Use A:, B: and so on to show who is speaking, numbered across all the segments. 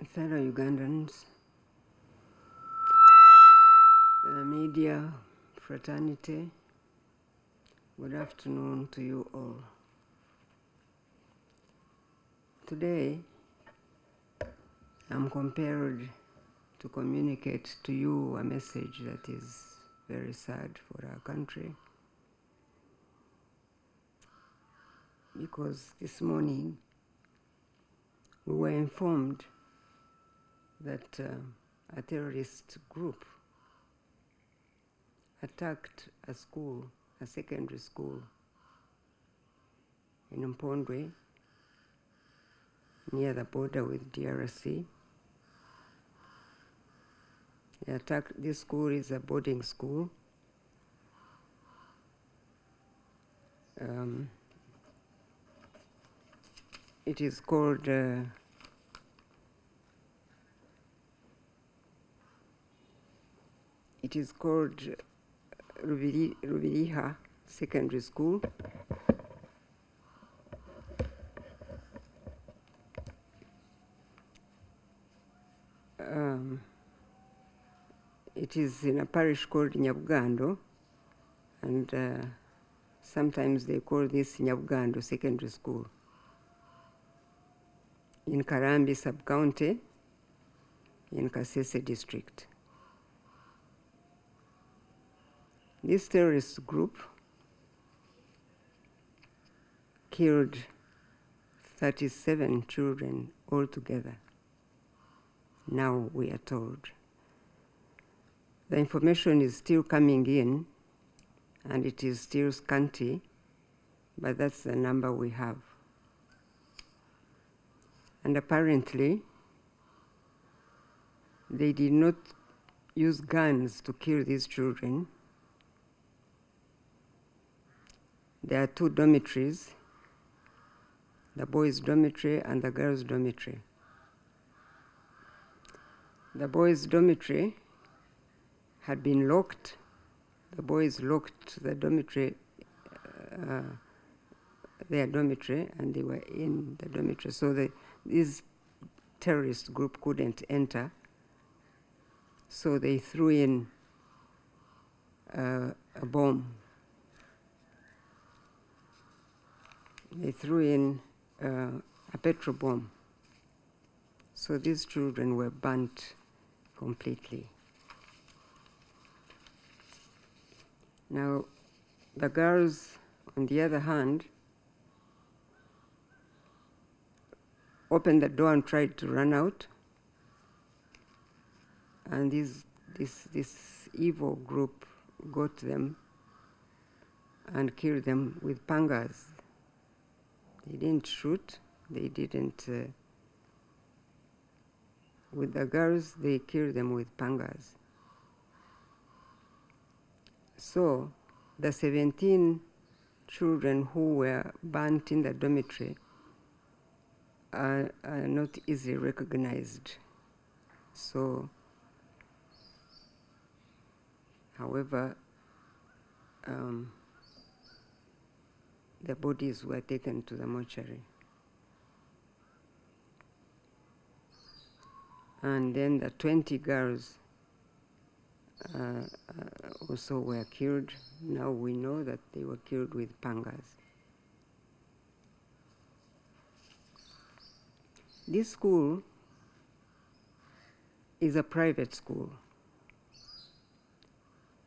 A: fellow Ugandans, the media fraternity, good afternoon to you all. Today, I'm compelled to communicate to you a message that is very sad for our country, because this morning we were informed that a terrorist group attacked a school, a secondary school in Mpondwe, near the border with DRC. They attacked, this school is a boarding school. It is called Rubiriha Secondary School. It is in a parish called Nyabugando, and sometimes they call this Nyabugando Secondary School, in Karambi Sub-County, in Kasese District. This terrorist group killed 37 children altogether, now we are told. The information is still coming in, and it is still scanty, but that's the number we have. And apparently, they did not use guns to kill these children. There are two dormitories, the boys' dormitory and the girls' dormitory. The boys' dormitory had been locked. The boys locked the dormitory, their dormitory, and they were in the dormitory. So this terrorist group couldn't enter. So they threw in a bomb. They threw in a petrol bomb. So these children were burnt completely. Now, the girls, on the other hand, opened the door and tried to run out. And this evil group got them and killed them with pangas. They didn't shoot, they didn't, with the girls, they killed them with pangas. So, the 17 children who were burnt in the dormitory are not easily recognized. So, however, the bodies were taken to the mortuary. And then the 20 girls also were killed. Now we know that they were killed with pangas. This school is a private school.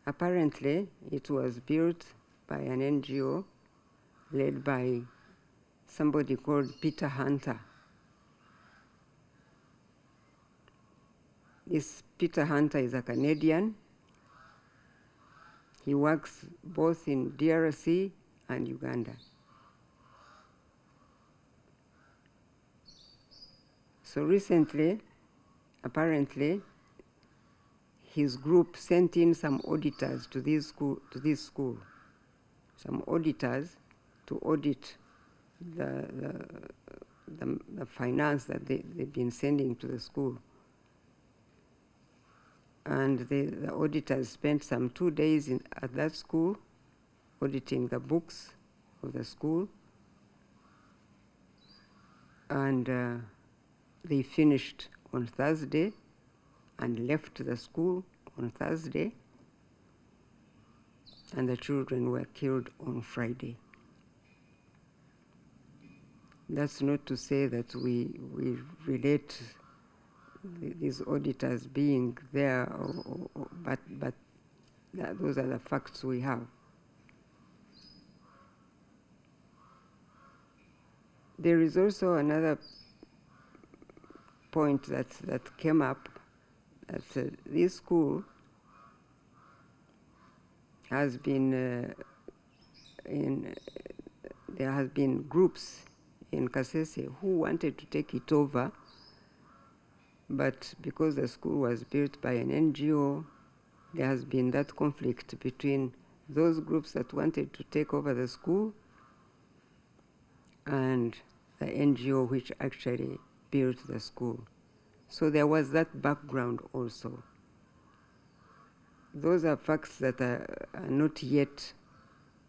A: Apparently, it was built by an NGO led by somebody called Peter Hunter. This Peter Hunter is a Canadian. He works both in DRC and Uganda. So recently, apparently, his group sent in some auditors to this school, some auditors to audit the finance that they've been sending to the school. And the auditors spent some 2 days at that school auditing the books of the school, and they finished on Thursday and left the school on Thursday, and the children were killed on Friday. That's not to say that we relate these auditors being there, but those are the facts we have. There is also another point that came up, that this school has been there has been groups in Kasese who wanted to take it over, but because the school was built by an NGO, there has been that conflict between those groups that wanted to take over the school and the NGO which actually built the school. So there was that background also. Those are facts that are not yet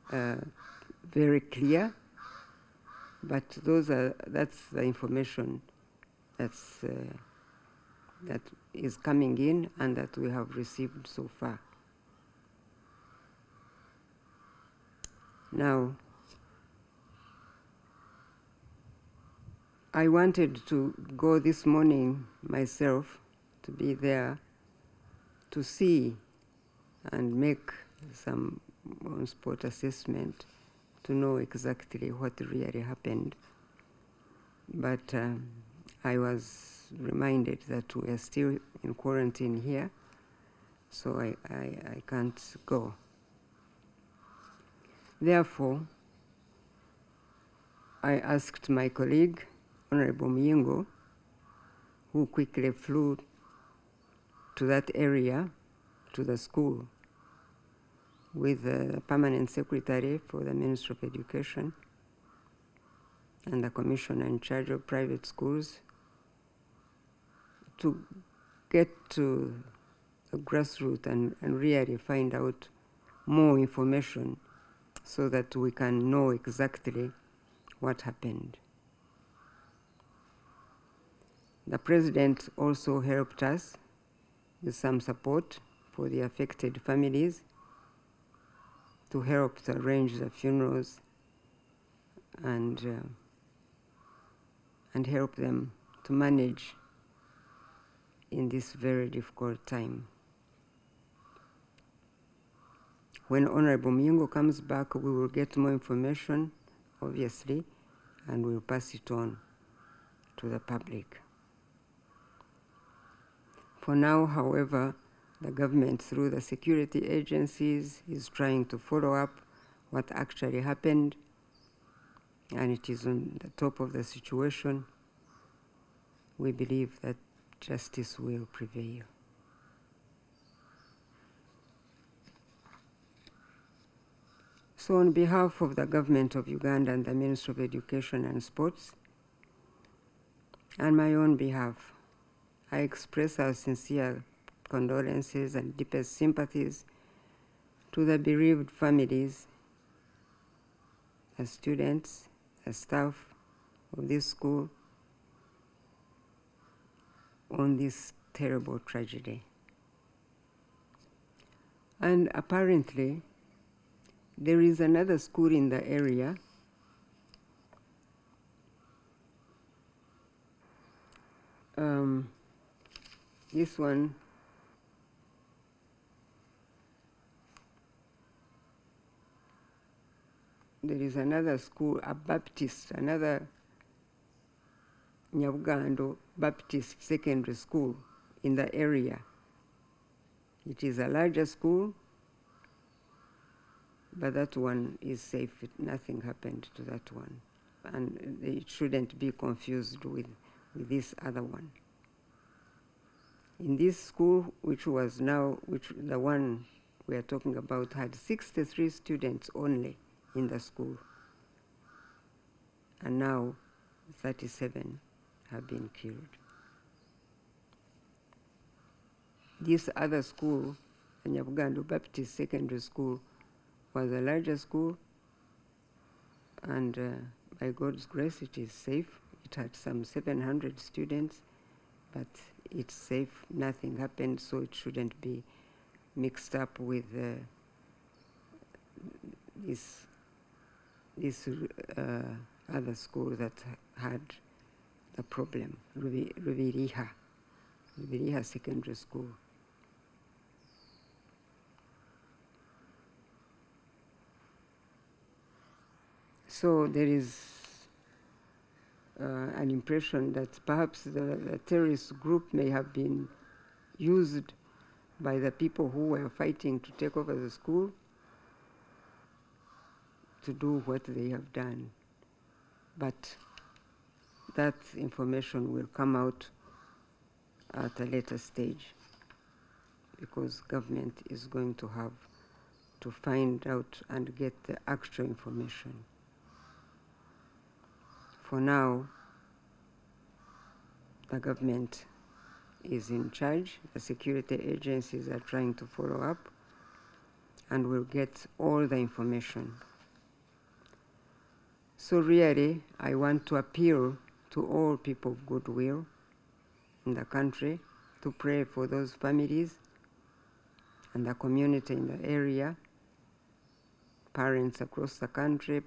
A: very clear, but that's the information that is coming in and that we have received so far. Now, I wanted to go this morning myself, to be there, to see and make some on-spot assessment to know exactly what really happened. But I was reminded that we are still in quarantine here, so I can't go. Therefore, I asked my colleague, Honorable Muyingo, who quickly flew to that area, to the school, with the permanent secretary for the Ministry of Education and the commissioner in charge of private schools, to get to the grassroots and really find out more information so that we can know exactly what happened. The president also helped us with some support for the affected families to help to arrange the funerals and help them to manage in this very difficult time. When Honorable Muyingo comes back, we will get more information, obviously, and we'll pass it on to the public. For now, however, the government, through the security agencies, is trying to follow up what actually happened, and it is on the top of the situation. We believe that justice will prevail. So on behalf of the government of Uganda and the Ministry of Education and Sports, and my own behalf, I express our sincere condolences and deepest sympathies to the bereaved families, the students, the staff of this school on this terrible tragedy. And apparently, there is another school in the area this one there is another school, a Baptist, another Nyabugando Baptist Secondary School in the area. It is a larger school, but that one is safe. Nothing happened to that one. And it shouldn't be confused with this other one. In this school, the one we are talking about, had 63 students only in the school. And now 37 have been killed. This other school, the Nyabugando Baptist Secondary School, was a larger school, and by God's grace, it is safe. It had some 700 students, but it's safe, nothing happened, so it shouldn't be mixed up with this other school that had a problem, Ruviriha Secondary School. So there is an impression that perhaps the terrorist group may have been used by the people who were fighting to take over the school to do what they have done. But that information will come out at a later stage, because government is going to have to find out and get the actual information. For now, the government is in charge. The security agencies are trying to follow up and will get all the information. So really, I want to appeal to all people of goodwill in the country to pray for those families and the community in the area, parents across the country.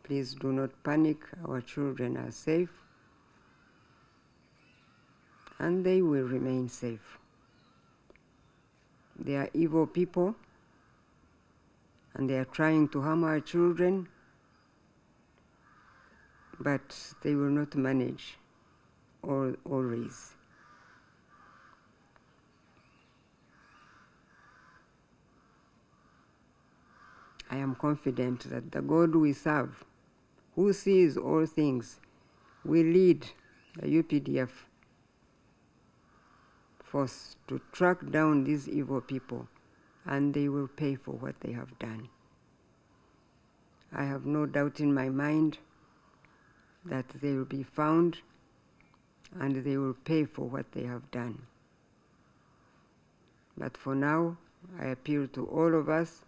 A: Please do not panic. Our children are safe, and they will remain safe. They are evil people, and they are trying to harm our children, but they will not manage always. I am confident that the God we serve, who sees all things, will lead the UPDF force to track down these evil people, and they will pay for what they have done. I have no doubt in my mind that they will be found and they will pay for what they have done. But for now, I appeal to all of us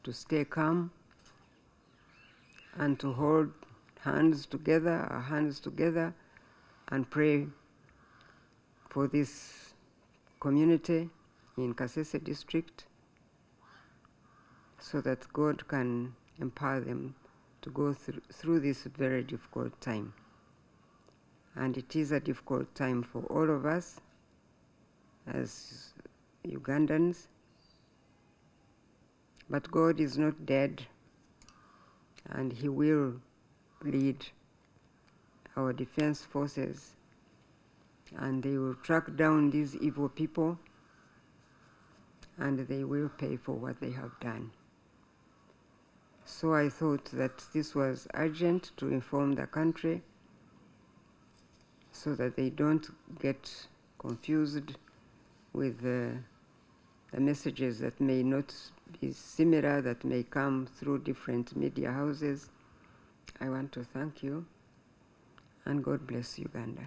A: to stay calm and to hold our hands together, and pray for this community in Kasese district, so that God can empower them to go through this very difficult time. And it is a difficult time for all of us as Ugandans, but God is not dead, and He will lead our defense forces, and they will track down these evil people, and they will pay for what they have done. So I thought that this was urgent to inform the country, so that they don't get confused with the messages that may not be similar, that may come through different media houses. I want to thank you, and God bless Uganda.